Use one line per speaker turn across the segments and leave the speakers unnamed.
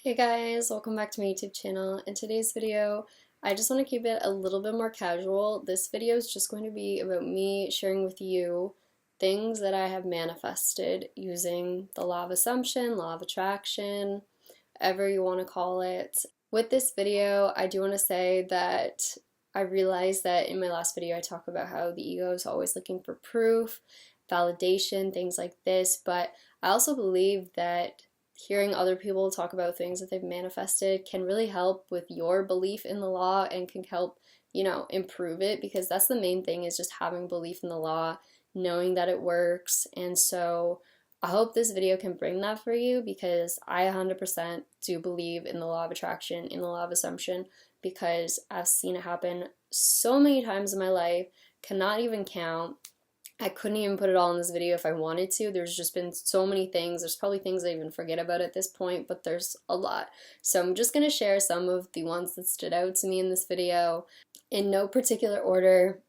Hey guys, welcome back to my YouTube channel. In today's video, I just want to keep it a little bit more casual. This video is just going to be about me sharing with you things that I have manifested using the law of assumption, law of attraction, whatever you want to call it. With this video, I do want to say that I realized that in my last video I talk about how the ego is always looking for proof, validation, things like this, but I also believe that hearing other people talk about things that they've manifested can really help with your belief in the law and can help, improve it, because that's the main thing, is just having belief in the law, knowing that it works. And so I hope this video can bring that for you, because I 100% do believe in the law of attraction, in the law of assumption, because I've seen it happen so many times in my life, cannot even count. I couldn't even put it all in this video if I wanted to. There's just been so many things. There's probably things I even forget about at this point, but there's a lot. So I'm just going to share some of the ones that stood out to me in this video in no particular order.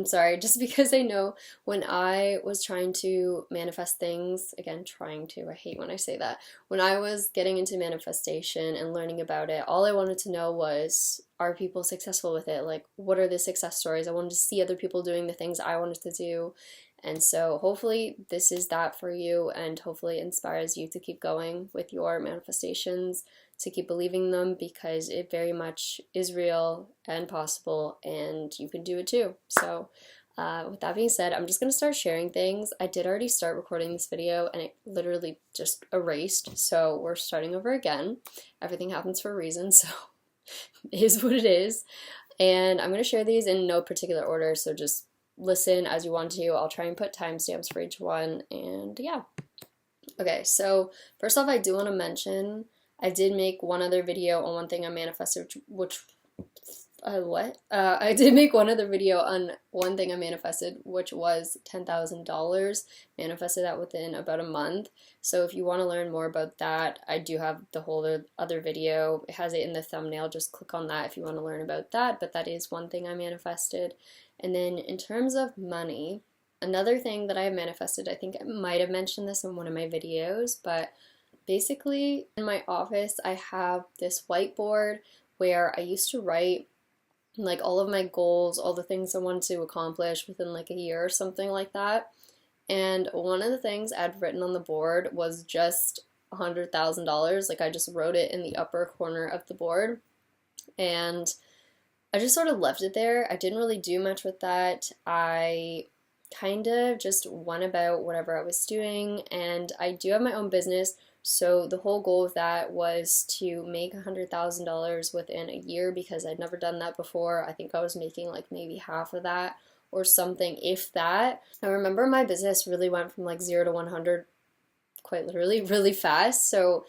Sorry, just because I know when I was trying to manifest things, again, I hate when I say that. When I was getting into manifestation and learning about it, all I wanted to know was, are people successful with it? Like, what are the success stories? I wanted to see other people doing the things I wanted to do. And so hopefully this is that for you, and hopefully it inspires you to keep going with your manifestations, to keep believing them, because it very much is real and possible, and you can do it too. So with that being said, I'm just going to start sharing things. I did already start recording this video and it literally just erased, so we're starting over again. Everything happens for a reason, so it is what it is. And I'm going to share these in no particular order, so just listen as you want to. I'll try and put timestamps for each one, and yeah. Okay, so first off, I do want to mention I did make one other video on one thing I manifested, I did make one other video on one thing I manifested, which was $10,000. Manifested that within about a month. So if you want to learn more about that, I do have the whole other video. It has it in the thumbnail. Just click on that if you want to learn about that. But that is one thing I manifested. And then in terms of money, another thing that I have manifested, I think I might have mentioned this in one of my videos, but basically in my office I have this whiteboard where I used to write like all of my goals, all the things I wanted to accomplish within like a year or something like that. And one of the things I'd written on the board was just $100,000. Like, I just wrote it in the upper corner of the board, and I just sort of left it there. I didn't really do much with that. I kind of just went about whatever I was doing, and I do have my own business. So the whole goal of that was to make $100,000 within a year, because I'd never done that before. I think I was making like maybe half of that or something, if that. I remember my business really went from like 0 to 100 quite literally really fast. So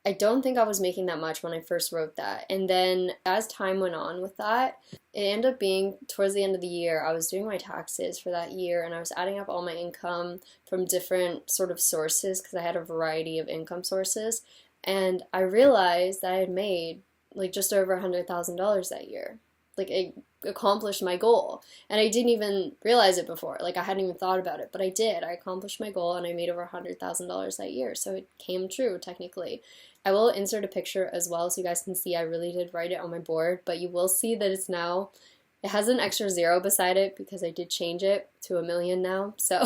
I don't think I was making that much when I first wrote that. And then as time went on with that, it ended up being towards the end of the year, I was doing my taxes for that year, and I was adding up all my income from different sort of sources, because I had a variety of income sources. And I realized that I had made like just over $100,000 that year. Like, I accomplished my goal. And I didn't even realize it before. Like, I hadn't even thought about it, but I did. I accomplished my goal and I made over $100,000 that year. So it came true, technically. I will insert a picture as well so you guys can see I really did write it on my board, but you will see that it has an extra 0 beside it, because I did change it to 1,000,000 now. So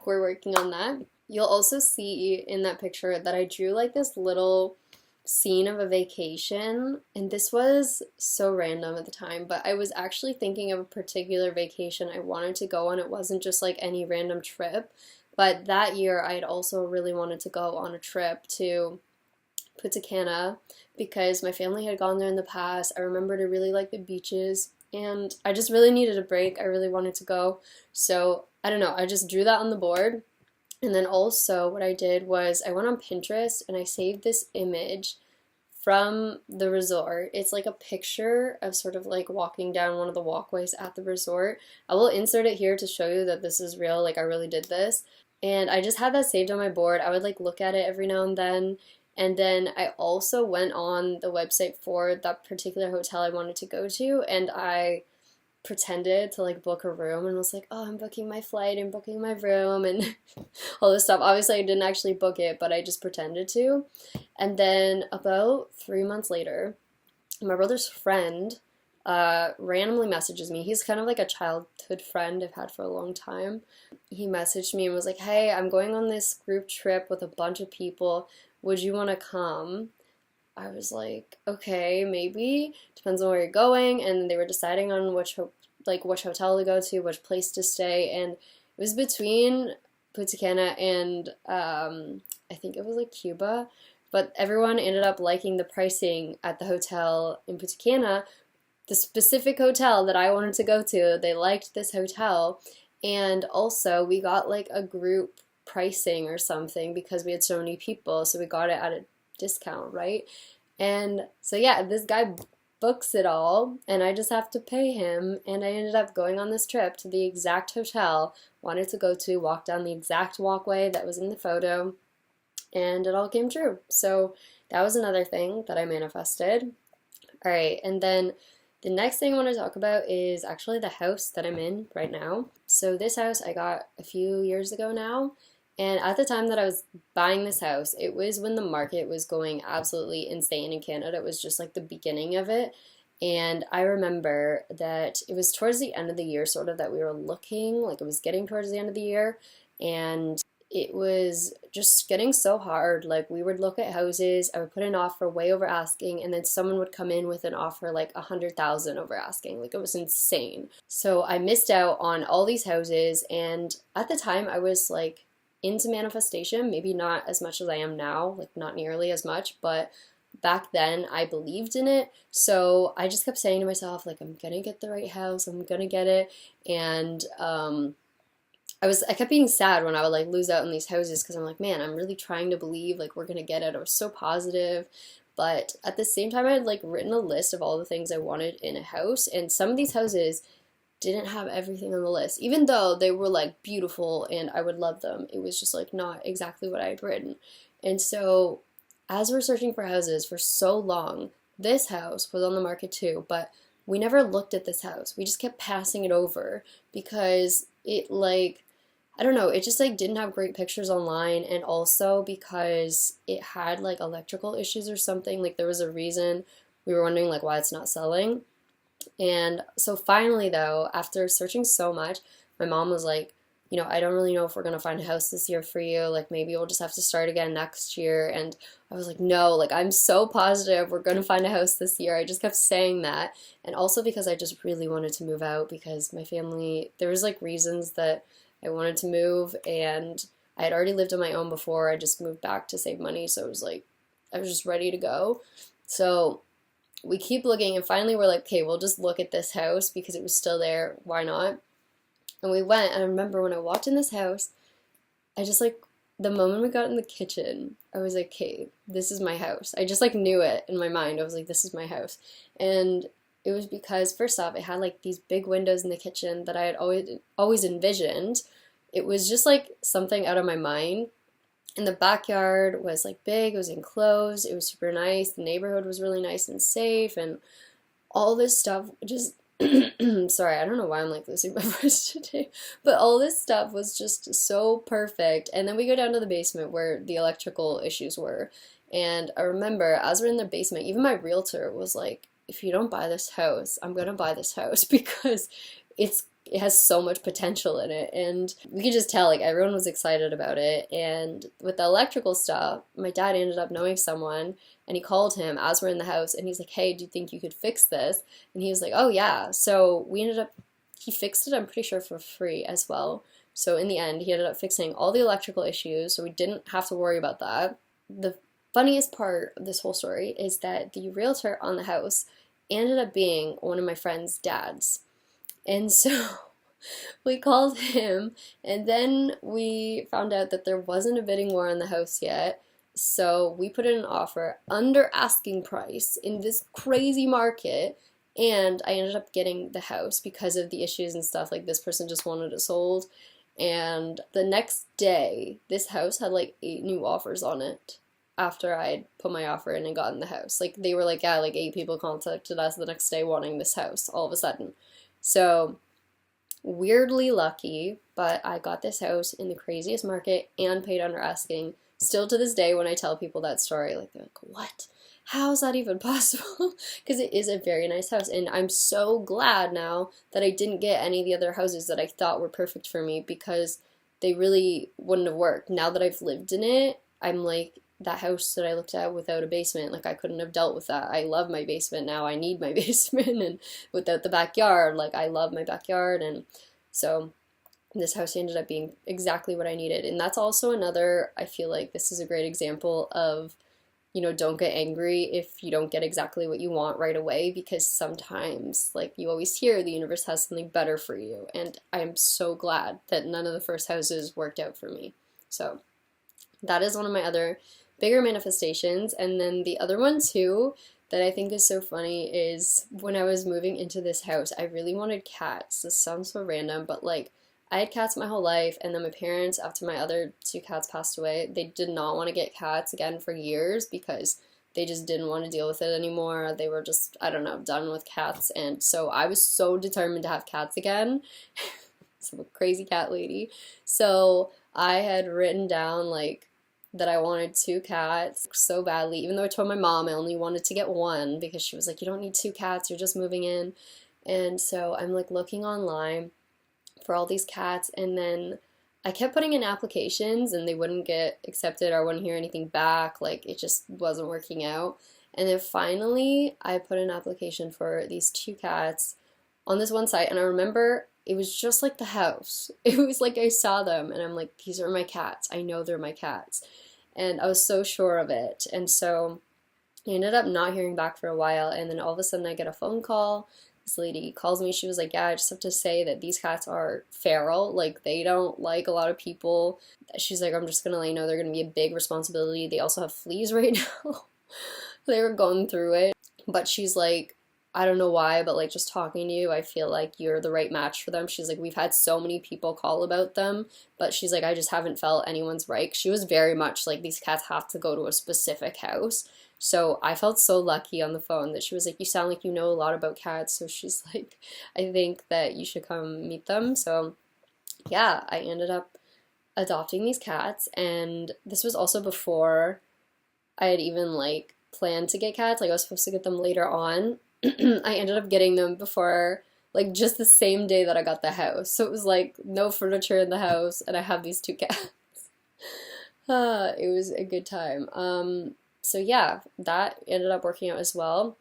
we're working on that. You'll also see in that picture that I drew like this little scene of a vacation, and this was so random at the time, but I was actually thinking of a particular vacation I wanted to go on. It wasn't just like any random trip, but that year I had also really wanted to go on a trip to Punta Cana, because my family had gone there in the past. I remembered I really liked the beaches, and I just really needed a break. I really wanted to go. So I don't know, I just drew that on the board. And then also what I did was I went on Pinterest and I saved this image from the resort. It's like a picture of sort of like walking down one of the walkways at the resort. I will insert it here to show you that this is real, like I really did this. And I just had that saved on my board. I would like look at it every now and then. And then I also went on the website for that particular hotel I wanted to go to, and I pretended to like book a room and was like, oh, I'm booking my flight and booking my room and all this stuff. Obviously, I didn't actually book it, but I just pretended to. And then about 3 months later, my brother's friend randomly messages me. He's kind of like a childhood friend I've had for a long time. He messaged me and was like, hey, I'm going on this group trip with a bunch of people. Would you want to come? I was like, okay, maybe. Depends on where you're going. And they were deciding on which hotel to go to, which place to stay. And it was between Punta Cana and I think it was like Cuba. But everyone ended up liking the pricing at the hotel in Punta Cana. The specific hotel that I wanted to go to, they liked this hotel. And also, we got like a group pricing or something because we had so many people. So we got it at a discount, right? And so yeah, this guy books it all and I just have to pay him, and I ended up going on this trip to the exact hotel wanted to go to, walk down the exact walkway that was in the photo, and it all came true. So that was another thing that I manifested. All right, and then the next thing I want to talk about is actually the house that I'm in right now. So this house I got a few years ago now. And at the time that I was buying this house, it was when the market was going absolutely insane in Canada. It was just like the beginning of it. And I remember that it was towards the end of the year, sort of, that we were looking, like it was getting towards the end of the year. And it was just getting so hard. Like we would look at houses, I would put an offer way over asking, and then someone would come in with an offer like 100,000 over asking. Like it was insane. So I missed out on all these houses. And at the time I was like, into manifestation, maybe not as much as I am now, like not nearly as much, but back then I believed in it. So I just kept saying to myself, like, I'm gonna get the right house, I'm gonna get it. And I kept being sad when I would like lose out on these houses because I'm like, man, I'm really trying to believe like we're gonna get it. I was so positive. But at the same time, I had like written a list of all the things I wanted in a house, and some of these houses didn't have everything on the list. Even though they were like beautiful and I would love them, it was just like not exactly what I had written. And so as we're searching for houses for so long, this house was on the market too, but we never looked at this house. We just kept passing it over because it like, I don't know, it just like didn't have great pictures online, and also because it had like electrical issues or something. Like there was a reason we were wondering like why it's not selling. And so finally, though, after searching so much, my mom was like, I don't really know if we're going to find a house this year for you. Like, maybe we'll just have to start again next year. And I was like, no, like, I'm so positive we're going to find a house this year. I just kept saying that. And also because I just really wanted to move out because my family, there was like reasons that I wanted to move. And I had already lived on my own before. I just moved back to save money. So it was like, I was just ready to go. So we keep looking, and finally we're like, okay, we'll just look at this house because it was still there. Why not? And we went, and I remember when I walked in this house, I just like, the moment we got in the kitchen, I was like, okay, this is my house. I just like knew it in my mind. I was like, this is my house. And it was because, first off, it had like these big windows in the kitchen that I had always envisioned. It was just like something out of my mind. And the backyard was like big, it was enclosed, it was super nice, the neighborhood was really nice and safe, and all this stuff just, sorry, I don't know why I'm like losing my voice today, but all this stuff was just so perfect. And then we go down to the basement where the electrical issues were, and I remember as we're in the basement, even my realtor was like, if you don't buy this house, I'm gonna buy this house because it has so much potential in it. And we could just tell like everyone was excited about it. And with the electrical stuff, my dad ended up knowing someone, and he called him as we're in the house, and he's like, hey, do you think you could fix this? And he was like, oh yeah. So he fixed it, I'm pretty sure, for free as well. So in the end, he ended up fixing all the electrical issues, so we didn't have to worry about that. The funniest part of this whole story is that the realtor on the house ended up being one of my friend's dads. And so we called him, and then we found out that there wasn't a bidding war on the house yet. So we put in an offer under asking price in this crazy market, and I ended up getting the house because of the issues and stuff. Like, this person just wanted it sold. And the next day, this house had like 8 new offers on it after I had put my offer in and gotten the house. Like, they were like, yeah, like 8 people contacted us the next day wanting this house all of a sudden. So weirdly lucky, but I got this house in the craziest market and paid under asking. Still to this day, when I tell people that story, like, they're like, what? How is that even possible? Because it is a very nice house, and I'm so glad now that I didn't get any of the other houses that I thought were perfect for me, because they really wouldn't have worked. Now that I've lived in it, I'm like, that house that I looked at without a basement, like, I couldn't have dealt with that. I love my basement now. I need my basement, and without the backyard, like, I love my backyard. And so this house ended up being exactly what I needed. And that's also another, I feel like this is a great example of, don't get angry if you don't get exactly what you want right away, because sometimes, like, you always hear the universe has something better for you. And I am so glad that none of the first houses worked out for me. So that is one of my other bigger manifestations. And then the other one too that I think is so funny is when I was moving into this house, I really wanted cats. This sounds so random, but like, I had cats my whole life, and then my parents, after my other two cats passed away, they did not want to get cats again for years because they just didn't want to deal with it anymore. They were just, I don't know, done with cats. And so I was so determined to have cats again. So I'm a crazy cat lady. So I had written down like that I wanted two cats so badly, even though I told my mom I only wanted to get one, because she was like, you don't need two cats, you're just moving in. And so I'm like looking online for all these cats, and then I kept putting in applications and they wouldn't get accepted, or I wouldn't hear anything back. Like, it just wasn't working out. And then finally I put an application for these two cats on this one site, and I remember it was just like the house. It was like I saw them and I'm like, these are my cats. I know they're my cats. And I was so sure of it. And so I ended up not hearing back for a while, and then all of a sudden I get a phone call. This lady calls me. She was like, yeah, I just have to say that these cats are feral. Like, they don't like a lot of people. She's like, I'm just going to let you know they're going to be a big responsibility. They also have fleas right now. They were going through it. But she's like, I don't know why, but like, just talking to you, I feel like you're the right match for them. She's like, we've had so many people call about them, but she's like, I just haven't felt anyone's right. She was very much like, these cats have to go to a specific house. So I felt so lucky on the phone that she was like, you sound like you know a lot about cats. So she's like, I think that you should come meet them. So yeah, I ended up adopting these cats, and this was also before I had even like planned to get cats. Like, I was supposed to get them later on. I ended up getting them before, like, just the same day that I got the house. So it was like no furniture in the house, and I have these two cats. It was a good time. So yeah, that ended up working out as well.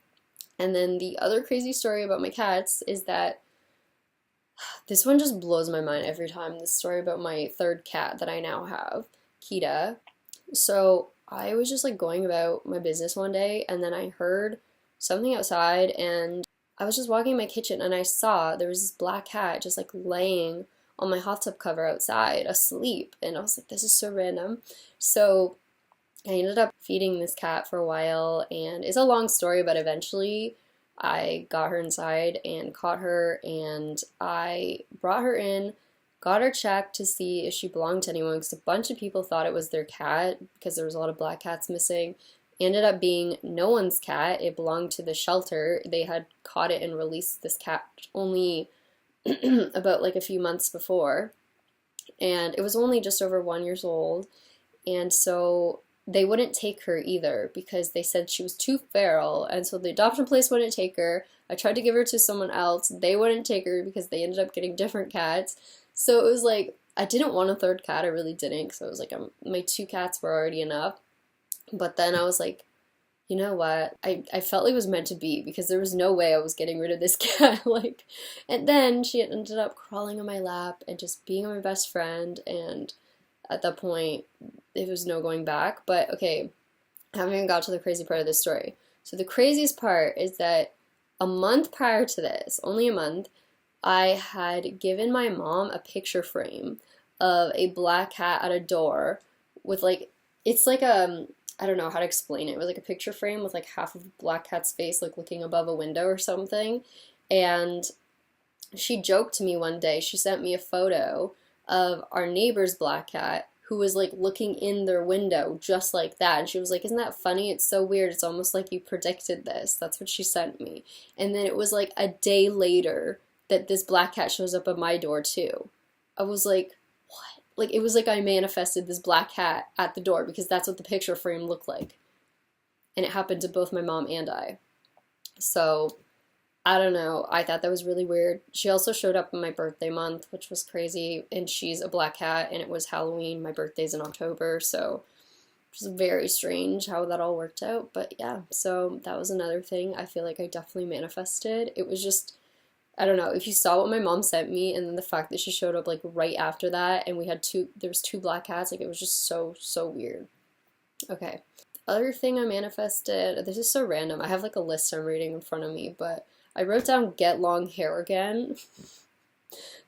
And then the other crazy story about my cats is that this one just blows my mind every time. This story about my third cat that I now have, Kita. So I was just like going about my business one day, and then I heard something outside, and I was just walking in my kitchen, and I saw there was this black cat just like laying on my hot tub cover outside asleep, and I was like, this is so random. So I ended up feeding this cat for a while, and it's a long story, but eventually I got her inside and caught her, and I brought her in, got her checked to see if she belonged to anyone, because a bunch of people thought it was their cat because there was a lot of black cats missing. Ended up being no one's cat. It belonged to the shelter. They had caught it and released this cat only about like a few months before, and it was only just over 1 year old. And so they wouldn't take her either because they said she was too feral, and so the adoption place wouldn't take her. I tried to give her to someone else. They wouldn't take her because they ended up getting different cats. So it was like, I didn't want a third cat. I really didn't, because I was like, my two cats were already enough. But then I was like, you know what? I felt like it was meant to be, because there was no way I was getting rid of this cat. Like, and then she ended up crawling on my lap and just being my best friend, and at that point, there was no going back. But okay, I haven't even got to the crazy part of this story. So the craziest part is that a month prior to this, only a month, I had given my mom a picture frame of a black cat at a door with like, it's like I don't know how to explain it. It was like a picture frame with like half of the black cat's face like looking above a window or something. And she joked to me one day, she sent me a photo of our neighbor's black cat who was like looking in their window just like that. And she was like, isn't that funny? It's so weird. It's almost like you predicted this. That's what she sent me. And then it was like a day later that this black cat shows up at my door too. I was like, what? Like, it was like I manifested this black cat at the door because that's what the picture frame looked like. And it happened to both my mom and I. So, I don't know. I thought that was really weird. She also showed up in my birthday month, which was crazy. And she's a black cat, and it was Halloween. My birthday's in October, so it was very strange how that all worked out. But yeah, so that was another thing I feel like I definitely manifested. It was just, I don't know, if you saw what my mom sent me and then the fact that she showed up like right after that and there was two black cats, like it was just so weird. Okay. Other thing I manifested, this is so random. I have like a list I'm reading in front of me, but I wrote down get long hair again.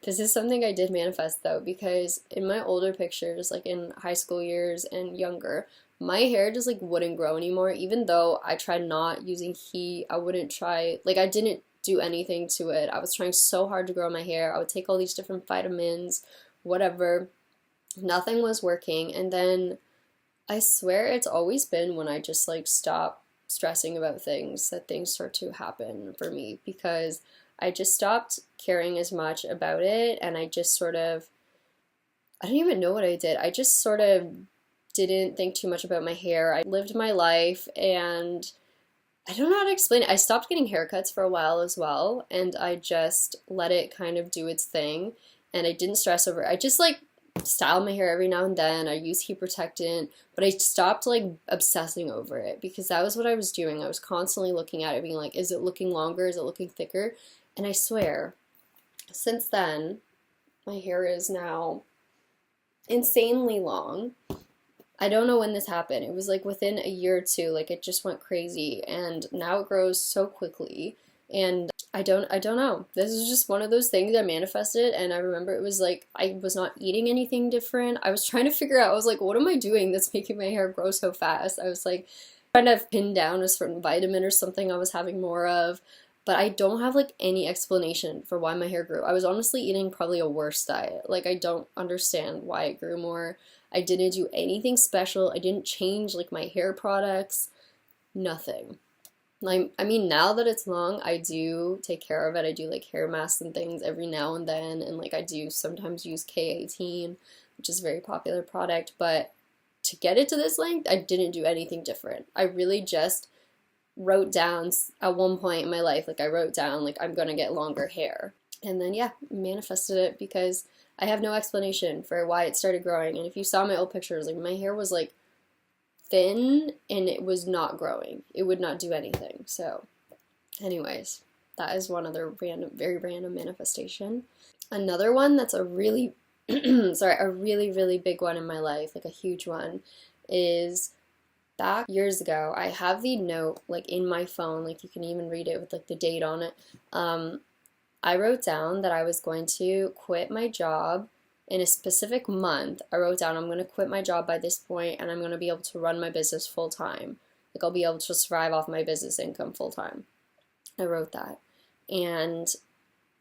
This is something I did manifest though, because in my older pictures, like in high school years and younger, my hair just like wouldn't grow anymore. Even though I tried not using heat, I didn't do anything to it. I was trying so hard to grow my hair. I would take all these different vitamins, whatever. Nothing was working. And then I swear it's always been when I just like stop stressing about things that things start to happen for me, because I just stopped caring as much about it, and I just sort of, I don't even know what I did. I just sort of didn't think too much about my hair. I lived my life, and I don't know how to explain it. I stopped getting haircuts for a while as well, and I just let it kind of do its thing, and I didn't stress over it. I just like style my hair every now and then. I use heat protectant, but I stopped like obsessing over it, because that was what I was doing. I was constantly looking at it being like, is it looking longer? Is it looking thicker? And I swear, since then, my hair is now insanely long. I don't know when this happened. It was like within a year or two, like it just went crazy, and now it grows so quickly. And I don't know. This is just one of those things I manifested, and I remember it was like I was not eating anything different. I was trying to figure out, I was like, what am I doing that's making my hair grow so fast? I was like trying to pin down a certain vitamin or something I was having more of, but I don't have like any explanation for why my hair grew. I was honestly eating probably a worse diet. Like I don't understand why it grew more. I didn't do anything special. I didn't change like my hair products. Nothing. Like, I mean, now that it's long, I do take care of it. I do like hair masks and things every now and then, and like I do sometimes use K18, which is a very popular product, but to get it to this length, I didn't do anything different. I really just wrote down at one point in my life, like I wrote down like I'm gonna get longer hair, and then yeah, manifested it, because I have no explanation for why it started growing. And if you saw my old pictures, like my hair was like thin and it was not growing. It would not do anything. So anyways, that is one other very random manifestation. Another one that's a really a really big one in my life, like a huge one, is back years ago. I have the note like in my phone, like you can even read it with like the date on it. I wrote down that I was going to quit my job in a specific month. I wrote down I'm going to quit my job by this point, and I'm going to be able to run my business full time. Like I'll be able to survive off my business income full time. I wrote that. And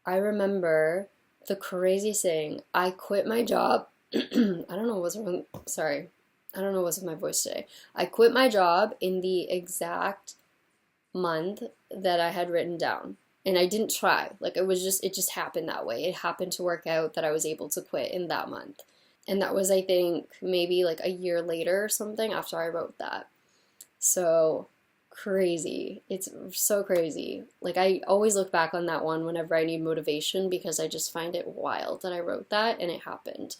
I remember the craziest thing. I quit my job. I don't know what's wrong. Sorry. I don't know what's with my voice today. I quit my job in the exact month that I had written down. And I didn't try. Like it just happened that way. It happened to work out that I was able to quit in that month. And that was, I think, maybe like a year later or something after I wrote that. So crazy. It's so crazy. Like I always look back on that one whenever I need motivation, because I just find it wild that I wrote that and it happened.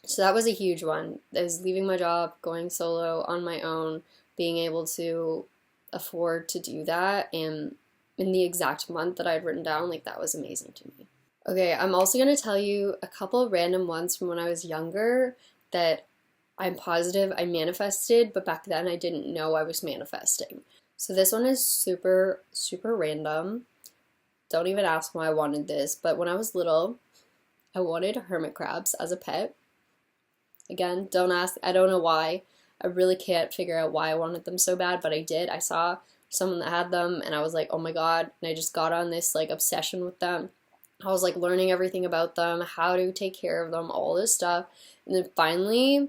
So that was a huge one. I was leaving my job, going solo on my own, being able to afford to do that, and in the exact month that I'd written down, like that was amazing to me. Okay, I'm also going to tell you a couple of random ones from when I was younger that I'm positive I manifested, but back then I didn't know I was manifesting. So this one is super random. Don't even ask why I wanted this, but when I was little, I wanted hermit crabs as a pet. Again, don't ask, I don't know why. I really can't figure out why I wanted them so bad, but I did. I saw someone that had them, and I was like, oh my god, and I just got on this like obsession with them. I was like learning everything about them, how to take care of them, all this stuff. And then finally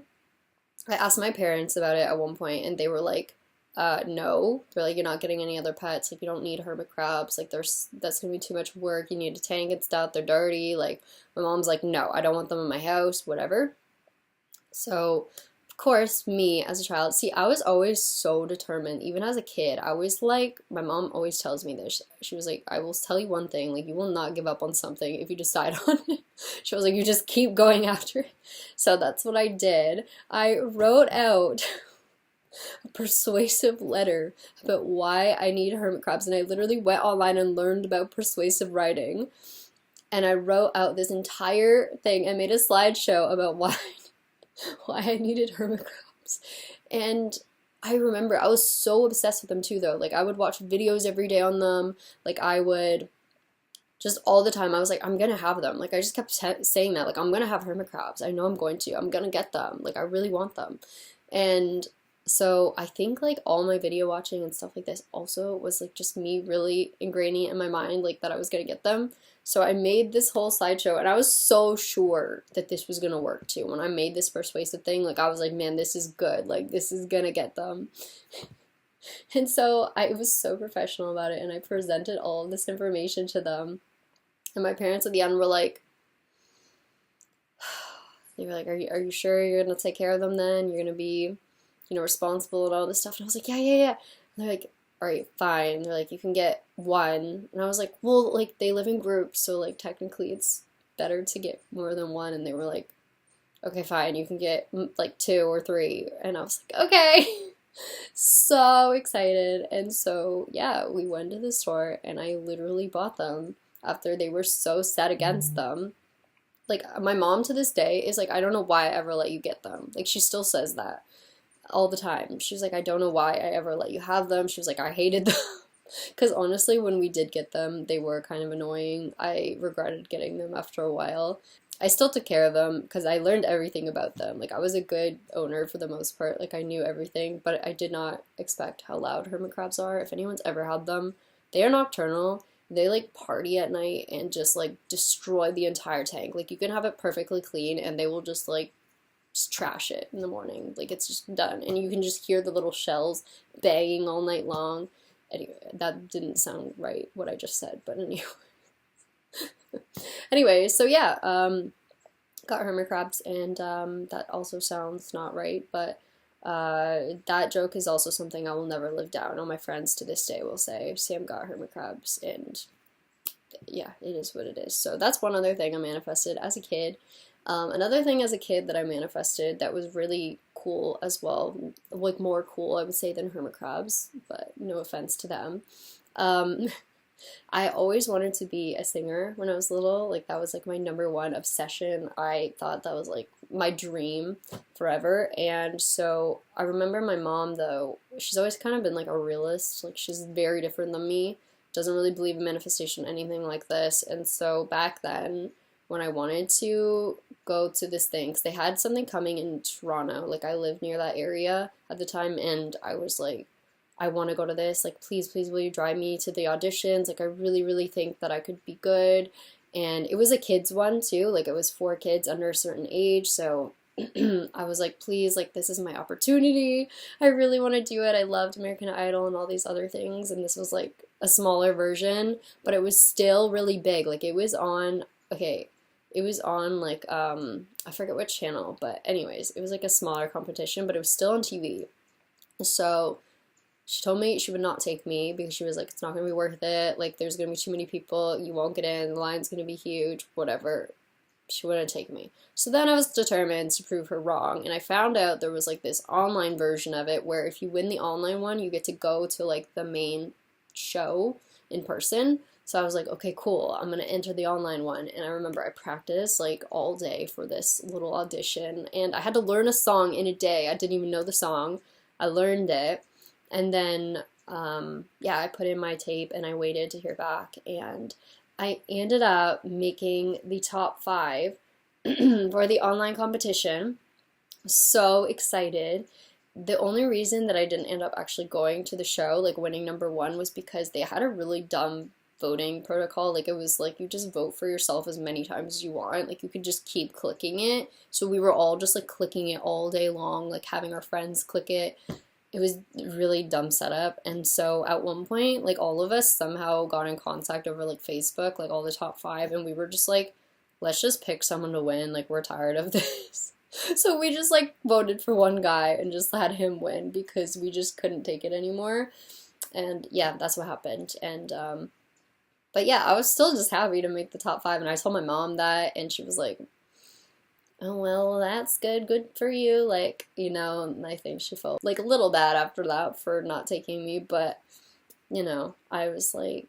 I asked my parents about it at one point, and they were like, no. They're like, you're not getting any other pets. Like, you don't need hermit crabs. Like, that's gonna be too much work. You need a tank and stuff. They're dirty. Like, my mom's like, no, I don't want them in my house, whatever. So, of course, me as a child, see, I was always so determined, even as a kid. I was like, my mom always tells me this. She was like, I will tell you one thing, like, you will not give up on something if you decide on it. She was like, you just keep going after it. So that's what I did. I wrote out a persuasive letter about why I need hermit crabs, and I literally went online and learned about persuasive writing. And I wrote out this entire thing and made a slideshow about why I needed hermit crabs. And I remember I was so obsessed with them too, though. Like, I would watch videos every day on them. Like, I would just all the time. I was like, I'm gonna have them. Like, I just kept saying that. Like, I'm gonna have hermit crabs. I know I'm going to. I'm gonna get them. Like, I really want them. And so I think like all my video watching and stuff like this also was like just me really ingraining it in my mind like that I was gonna get them. So I made this whole slideshow, and I was so sure that this was gonna work too. When I made this persuasive thing, like I was like, man, this is good. Like, this is gonna get them. And so I was so professional about it, and I presented all of this information to them. And my parents at the end were like, they were like, are you sure you're gonna take care of them then? You're gonna be, you know, responsible and all this stuff. And I was like, yeah. And they're like, all right, fine. They're like, you can get one. And I was like, well, like, they live in groups, so like technically it's better to get more than one. And they were like, okay, fine, you can get like 2 or 3. And I was like, okay. So excited. And so yeah, we went to the store and I literally bought them after they were so set against them. Like, my mom to this day is like, I don't know why I ever let you get them. Like, she still says that all the time. She's like, I don't know why I ever let you have them. She was like, I hated them. Because honestly, when we did get them, they were kind of annoying. I regretted getting them after a while. I still took care of them because I learned everything about them. Like, I was a good owner for the most part. Like, I knew everything, but I did not expect how loud hermit crabs are. If anyone's ever had them, they are nocturnal. They like party at night and just like destroy the entire tank. Like, you can have it perfectly clean and they will just like just trash it in the morning. Like, it's just done. And you can just hear the little shells banging all night long. Anyway, that didn't sound right, what I just said, but anyway. Anyway, so yeah, got hermit crabs, and that also sounds not right, but that joke is also something I will never live down. All my friends to this day will say, Sam got hermit crabs, and yeah, it is what it is. So that's one other thing I manifested as a kid. Another thing as a kid that I manifested that was really cool as well, like more cool, I would say, than hermit crabs, but no offense to them. I always wanted to be a singer when I was little. Like, that was like my #1 obsession. I thought that was like my dream forever. And so I remember my mom, though, she's always kind of been like a realist. Like, she's very different than me, doesn't really believe in manifestation, anything like this. And so back then, when I wanted to go to this thing, because they had something coming in Toronto, like I lived near that area at the time, and I was like, I want to go to this, like, please, will you drive me to the auditions? Like, I really, really think that I could be good. And it was a kids one too, like it was for kids under a certain age, so I was like, please, like, this is my opportunity. I really want to do it. I loved American Idol and all these other things, and this was like a smaller version, but it was still really big. Like, it was on, okay, it was on like, I forget which channel, but anyways, it was like a smaller competition, but it was still on TV. So she told me she would not take me because she was like, it's not going to be worth it. Like, there's going to be too many people. You won't get in. The line's going to be huge, whatever. She wouldn't take me. So then I was determined to prove her wrong. And I found out there was like this online version of it where if you win the online one, you get to go to like the main show in person. So I was like, okay, cool. I'm going to enter the online one. And I remember I practiced like all day for this little audition. And I had to learn a song in a day. I didn't even know the song. I learned it. And then, yeah, I put in my tape and I waited to hear back. And I ended up making the top 5 for the online competition. So excited. The only reason that I didn't end up actually going to the show, like winning #1, was because they had a really dumb voting protocol. Like, it was like you just vote for yourself as many times as you want. Like, you could just keep clicking it. So we were all just like clicking it all day long, like having our friends click it. it was really dumb setup. And so at one point, like all of us somehow got in contact over like Facebook, like all the top 5, and we were just like, let's just pick someone to win, like we're tired of this. So we just like voted for one guy and just had him win because we just couldn't take it anymore. And yeah, that's what happened. And but yeah, I was still just happy to make the top 5, and I told my mom that, and she was like, oh, well, that's good for you, like, you know, and I think she felt like a little bad after that for not taking me, but, you know, I was like,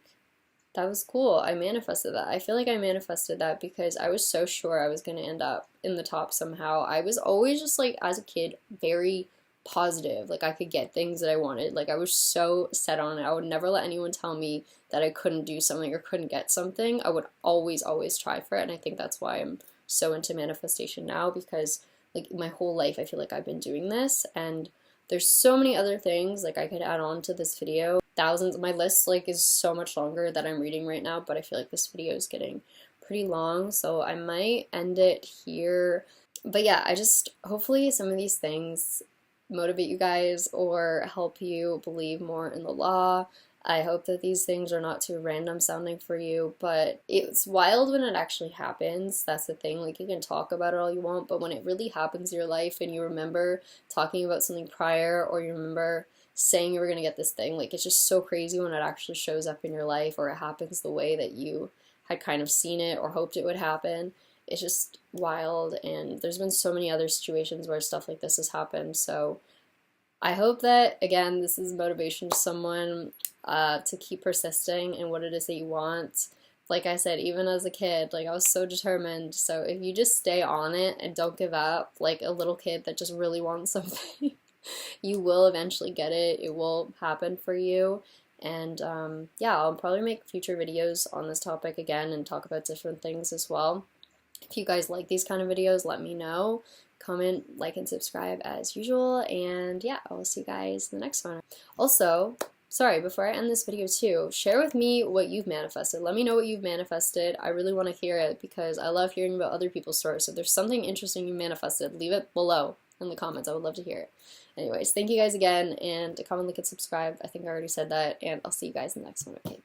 that was cool. I manifested that. I feel like I manifested that because I was so sure I was going to end up in the top somehow. I was always just like, as a kid, very positive. Like I could get things that I wanted. Like I was so set on it. I would never let anyone tell me that I couldn't do something or couldn't get something. I would always try for it. And I think that's why I'm so into manifestation now, because like my whole life I feel like I've been doing this, and there's so many other things like I could add on to this video. Thousands. My list like is so much longer that I'm reading right now, but I feel like this video is getting pretty long, so I might end it here. But yeah, I just hopefully some of these things motivate you guys or help you believe more in the law. I hope that these things are not too random sounding for you, but it's wild when it actually happens. That's the thing. Like, you can talk about it all you want, but when it really happens in your life and you remember talking about something prior, or you remember saying you were going to get this thing, like, it's just so crazy when it actually shows up in your life, or it happens the way that you had kind of seen it or hoped it would happen. It's just wild, and there's been so many other situations where stuff like this has happened, so I hope that, again, this is motivation to someone to keep persisting in what it is that you want. Like I said, even as a kid, like I was so determined. So if you just stay on it and don't give up, like a little kid that just really wants something, you will eventually get it. It will happen for you. And yeah, I'll probably make future videos on this topic again and talk about different things as well. If you guys like these kind of videos, let me know. Comment, like, and subscribe as usual, and yeah, I will see you guys in the next one. Also, sorry, before I end this video too, share with me what you've manifested. Let me know what you've manifested. I really want to hear it because I love hearing about other people's stories. So if there's something interesting you manifested, leave it below in the comments. I would love to hear it. Anyways, thank you guys again, and comment, like, and subscribe. I think I already said that, and I'll see you guys in the next one. Okay.